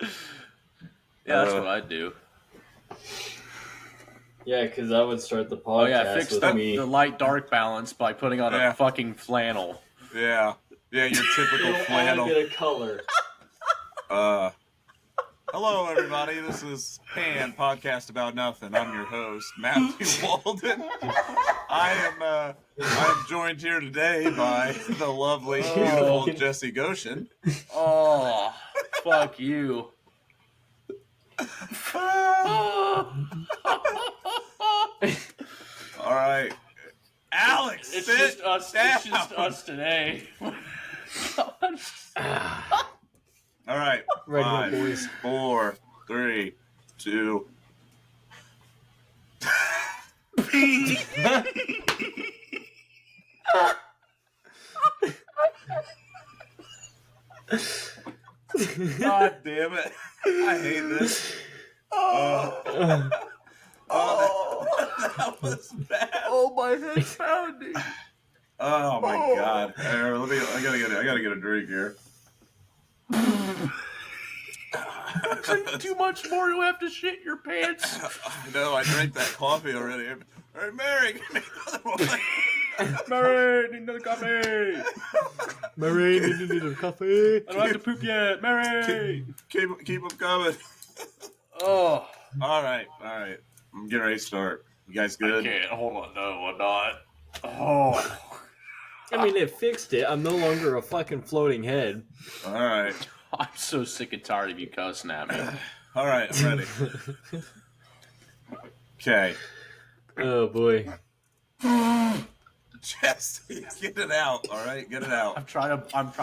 Yeah, that's what I'd do. Yeah, because I would start the podcast Oh yeah, fix with me. the light-dark balance by putting on a fucking flannel. Yeah, your typical flannel. Add a bit of color. Hello, everybody. This is P.A.N. Podcast About Nothing. I'm your host, Matthew Walden. I am joined here today by the lovely, beautiful Jessie Goshen. Oh, fuck you. All right, Alex, It's sit just us. down. It's just us today. All right, Ready, 5, boys. 4, 3, 2. God damn it! I hate this. That was bad. Oh, my head's pounding. Oh my god! I gotta get a drink here. Drink too much more, you have to shit your pants. No, I drank that coffee already. All right, Mary, give me another one. Mary, need another coffee. Mary, need another coffee. I don't have to poop yet. Mary. Keep them coming. Oh. All right. I'm getting ready to start. You guys good? I can't. Hold on. No, I'm not. Oh. I mean, it fixed it. I'm no longer a fucking floating head. All right. I'm so sick and tired of you cussing at me. All right, I'm ready. Okay. Oh boy. Jesse, get it out. All right, get it out. I'm trying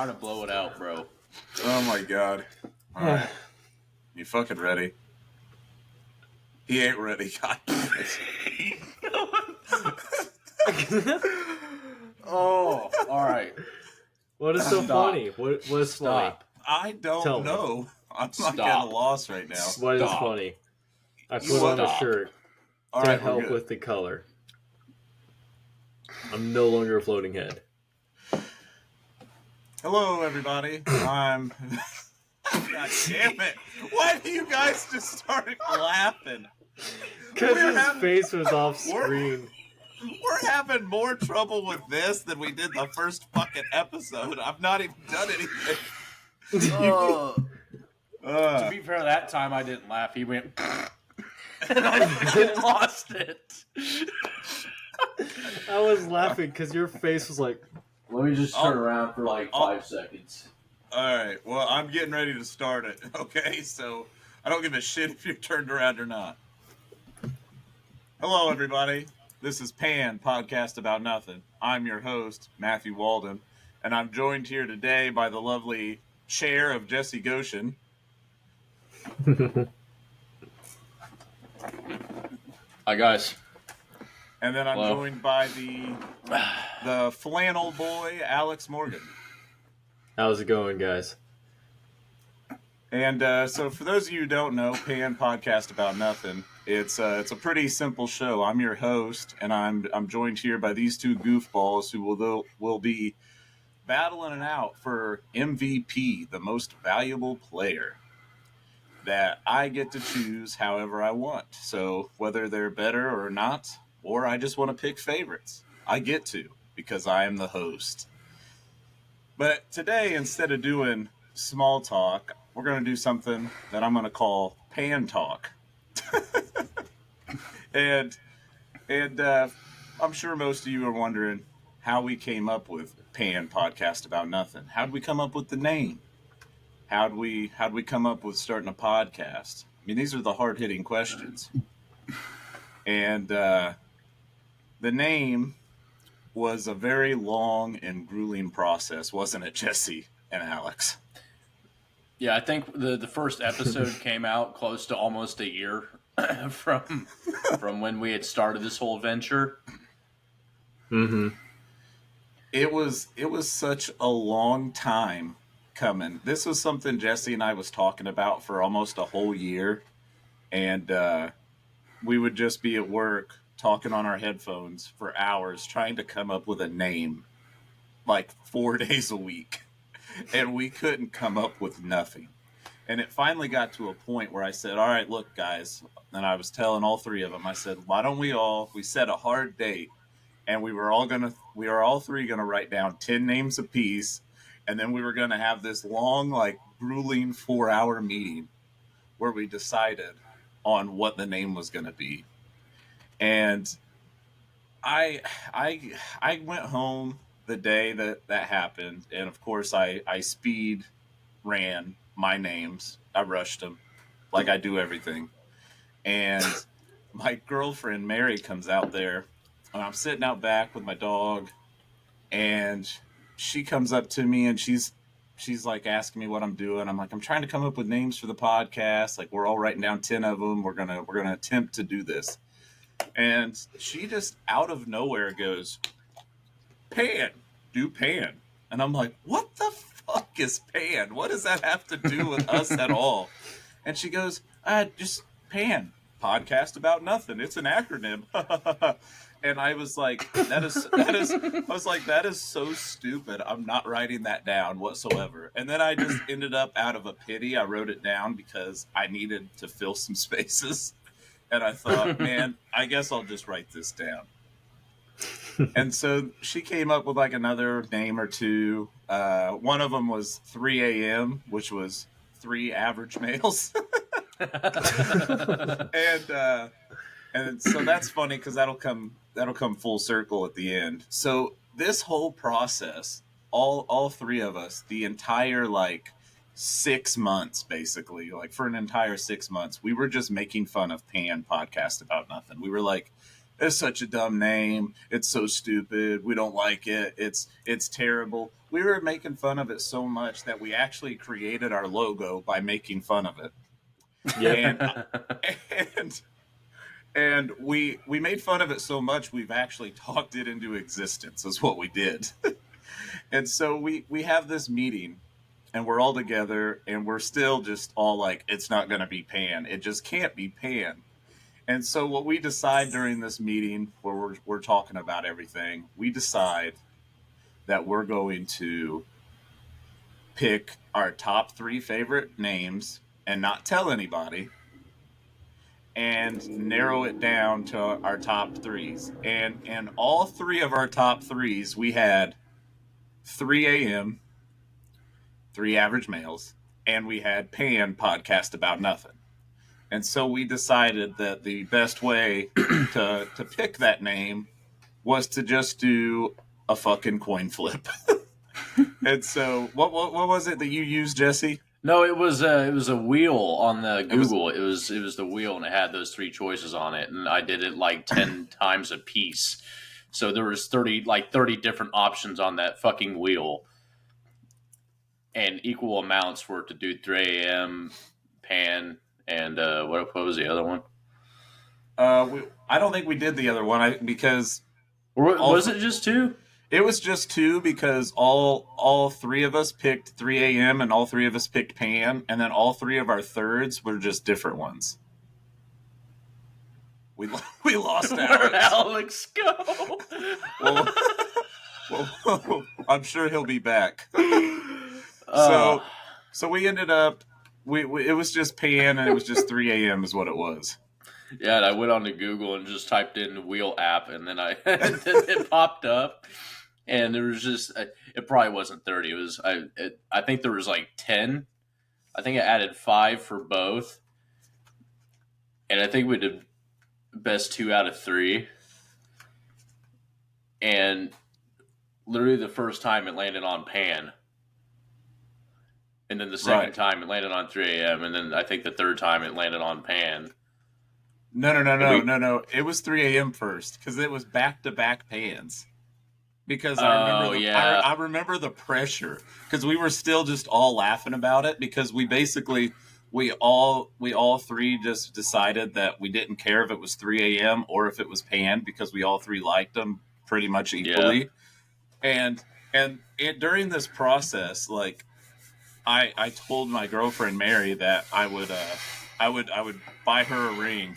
to blow it out, bro. Oh my god. All right. You fucking ready? He ain't ready. God damn it. Oh, all right. What is so Stop. funny? What is funny? Stop. I don't Tell me. know. I'm Stop. not getting lost right now. What is Stop. funny? I put on a Stop. shirt All to right, we're help good. with the color. I'm no longer a floating head. Hello, everybody. I'm. God damn it! Why do you guys just start laughing? Because We're his having- face was off we're- screen. We're having more trouble with this than we did the first fucking episode. I've not even done anything. To be fair, that time I didn't laugh. He went, and I lost it. I was laughing because your face was like. Let me just turn around for like 5 seconds. All right. Well, I'm getting ready to start it. Okay, so I don't give a shit if you're turned around or not. Hello, everybody. This is P.A.N. Podcast About Nothing. I'm your host, Matthew Walden, and I'm joined here today by the lovely chair of Jessie Goshen. Hi, guys. And then I'm Hello. joined by the flannel boy, Alex Morgan. How's it going, guys? And so for those of you who don't know, P.A.N. Podcast About Nothing, it's a pretty simple show. I'm your host, and I'm joined here by these two goofballs who will be battling it out for MVP, the most valuable player, that I get to choose however I want. So whether they're better or not, or I just want to pick favorites, I get to, because I am the host. But today, instead of doing small talk, we're going to do something that I'm going to call P.A.N. Talk. and I'm sure most of you are wondering how we came up with P.A.N. Podcast About Nothing. How'd we come up with the name? How'd we come up with starting a podcast? I mean, these are the hard-hitting questions. And the name was a very long and grueling process, wasn't it, Jesse and Alex? Yeah, I think the first episode came out close to almost a year from when we had started this whole venture. Mm-hmm. It was such a long time coming. This was something Jesse and I was talking about for almost a whole year, and we would just be at work talking on our headphones for hours trying to come up with a name, like 4 days a week, and we couldn't come up with nothing. And it finally got to a point where I said, all right, look, guys. And I was telling all three of them, I said, why don't we set a hard date, and we were all three going to write down 10 names apiece. And then we were going to have this long, like grueling 4-hour meeting where we decided on what the name was going to be. And I, I went home the day that happened. And of course I speed ran my names. I rushed them like I do everything. And my girlfriend Mary comes out there, and I'm sitting out back with my dog, and she comes up to me and she's like asking me what I'm doing. I'm like, I'm trying to come up with names for the podcast. Like, we're all writing down 10 of them. We're gonna attempt to do this. And she just out of nowhere goes, P.A.N, do P.A.N. And I'm like, what the fuck is P.A.N? What does that have to do with us at all? And she goes, just P.A.N, podcast about nothing. It's an acronym. And I was like, that is so stupid. I'm not writing that down whatsoever. And then I just ended up, out of a pity, I wrote it down because I needed to fill some spaces. And I thought, man, I guess I'll just write this down. And so she came up with like another name or two. One of them was 3 a.m., which was 3 average males. And so that's funny because that'll come full circle at the end. So this whole process, all three of us, the entire like 6 months, basically, like for an entire 6 months, we were just making fun of P.A.N podcast about nothing. We were like, it's such a dumb name. It's so stupid. We don't like it. It's terrible. We were making fun of it so much that we actually created our logo by making fun of it. Yeah. And we made fun of it so much we've actually talked it into existence is what we did. And so we have this meeting, and we're all together, and we're still just all like, it's not going to be P.A.N. It just can't be P.A.N. And so what we decide during this meeting where we're talking about everything, we decide that we're going to pick our top 3 favorite names and not tell anybody, and narrow it down to our top 3s. And all 3 of our top 3s, we had 3 a.m., 3 average males, and we had P.A.N podcast about nothing. And so we decided that the best way to pick that name was to just do a fucking coin flip. And so what was it that you used, Jesse? No, it was a wheel on the Google. It was the wheel, and it had those 3 choices on it, and I did it like 10 times a piece. So there was 30 different options on that fucking wheel, and equal amounts for it to do 3 a.m. P.A.N. and what was the other one? I don't think we did the other one because was it just 2? It was just 2 because all 3 of us picked 3 a.m. and all 3 of us picked P.A.N, and then all 3 of our thirds were just different ones. We lost Alex. Where'd Alex go? well, I'm sure he'll be back. So we ended up it was just P.A.N and it was just 3 a.m. is what it was. Yeah, and I went on to Google and just typed in the wheel app, and then it popped up, and there was just it probably wasn't 30. It was I think there was like 10. I think I added 5 for both, and I think we did best 2 out of 3. And literally the first time it landed on P.A.N, and then the second time it landed on 3 a.m, and then I think the third time it landed on P.A.N. No. It was 3 a.m. first because it was back-to-back P.A.Ns. Because I remember the pressure because we were still just all laughing about it because we all 3 just decided that we didn't care if it was 3 a.m. or if it was P.A.N because we all 3 liked them pretty much equally. Yeah. And during this process, like I told my girlfriend Mary that I would buy her a ring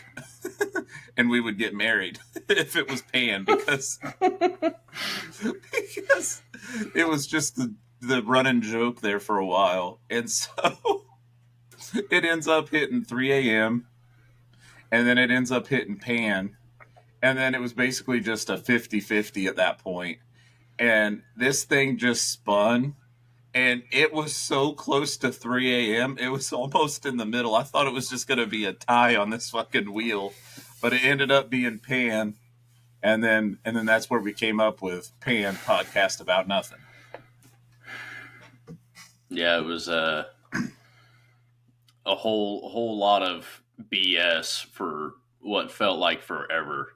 and we would get married if it was P.A.N because it was just the running joke there for a while. And so it ends up hitting 3 a.m. and then it ends up hitting P.A.N. And then it was basically just a 50-50 at that point. And this thing just spun. And it was so close to 3 a.m. It was almost in the middle. I thought it was just going to be a tie on this fucking wheel. But it ended up being P.A.N. And then that's where we came up with P.A.N. Podcast About Nothing. Yeah, it was a whole lot of BS for what felt like forever.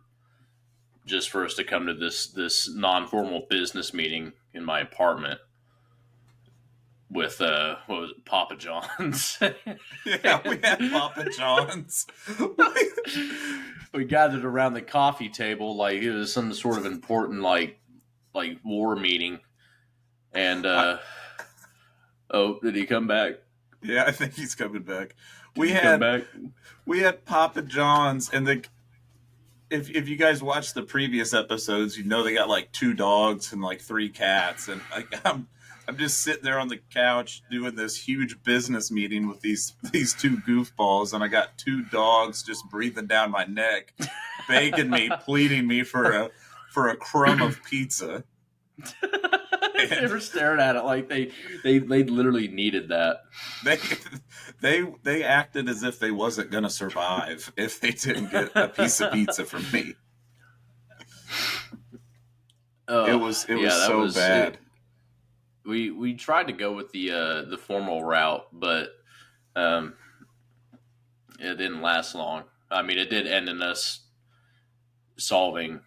Just for us to come to this non-formal business meeting in my apartment with what was it, Papa John's. Yeah, we had Papa John's. We gathered around the coffee table like it was some sort of important like war meeting. And oh, did he come back? Yeah, I think he's coming back. We had Papa John's, and if you guys watch the previous episodes, you know they got like 2 dogs and like 3 cats, and like I'm just sitting there on the couch doing this huge business meeting with these 2 goofballs, and I got 2 dogs just breathing down my neck, begging me, pleading me for a crumb of pizza. They were staring at it like they literally needed that. They acted as if they wasn't gonna survive if they didn't get a piece of pizza from me. It was so bad. We tried to go with the formal route, but it didn't last long. I mean, it did end in us solving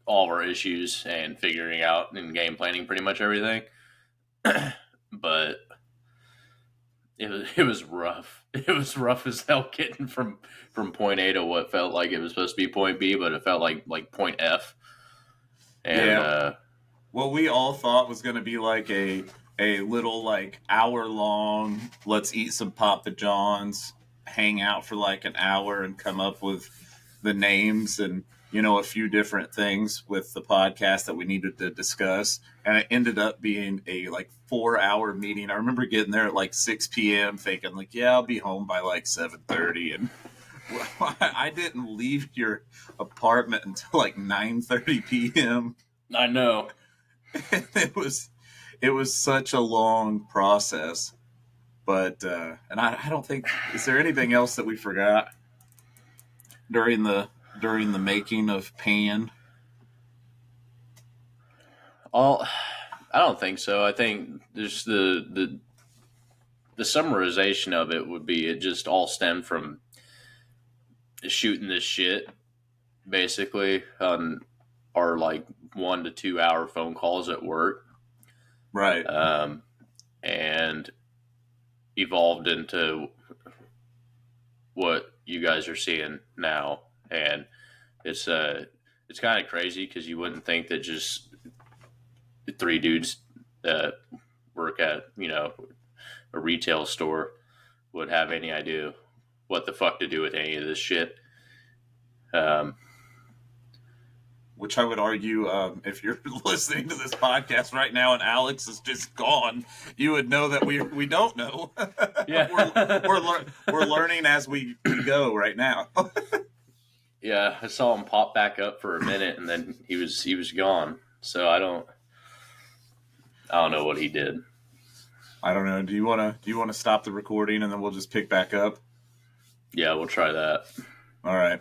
all of our issues and figuring out and game planning pretty much everything. But it was rough. It was rough as hell getting from point A to what felt like it was supposed to be point B, but it felt like point F. And yeah. What we all thought was going to be like a little like hour long, let's eat some Papa John's, hang out for like an hour and come up with the names and, you know, a few different things with the podcast that we needed to discuss. And it ended up being a like 4-hour meeting. I remember getting there at like 6 p.m. thinking like, yeah, I'll be home by like 7:30. And I didn't leave your apartment until like 9:30 p.m. I know. It was such a long process. But and I don't think, is there anything else that we forgot during the making of P.A.N? I don't think so. I think just the summarization of it would be it just all stemmed from shooting this shit basically on our like 1 to 2 hour phone calls at work, right? And evolved into what you guys are seeing now, and it's kind of crazy because you wouldn't think that just 3 dudes that work at, you know, a retail store would have any idea what the fuck to do with any of this shit. Which I would argue, if you're listening to this podcast right now and Alex is just gone, you would know that we don't know. Yeah, we're learning as we go right now. Yeah, I saw him pop back up for a minute and then he was gone. So I don't know what he did. I don't know. Do you want to stop the recording and then we'll just pick back up? Yeah, we'll try that. All right.